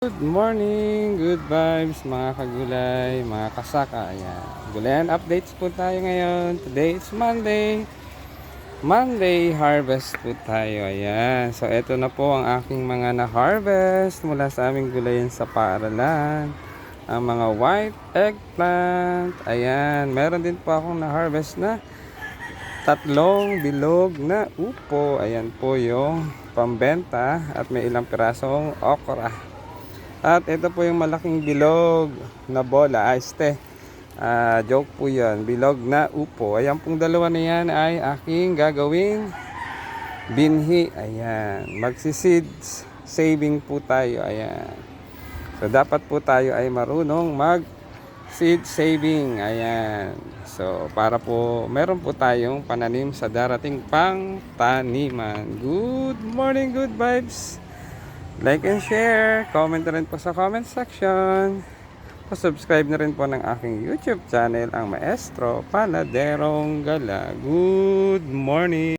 Good morning, good vibes mga kagulay, mga kasaka. Ayan. Gulayan updates po tayo ngayon. Today is Monday. Monday harvest po tayo. Ayan. So ito na po ang aking mga na-harvest mula sa aming gulayan sa paaralan. Ang mga white eggplant. Ayan. Meron din po akong na-harvest na tatlong bilog na upo. Ayan po yung pambenta at may ilang pirasong okra. At ito po yung malaking bilog na bola. Joke po yan. Bilog na upo. Ayan pong dalawa na yan ay aking gagawing binhi. Ayan. Magsiseeds saving po tayo. Ayan. So dapat po tayo ay marunong mag seed saving. Ayan. So para po meron po tayong pananim sa darating pang taniman. Good morning, good vibes. Like and share, comment na rin po sa comment section. Subscribe na rin po ng aking YouTube channel, ang Maestro Panaderong Gala. Good morning!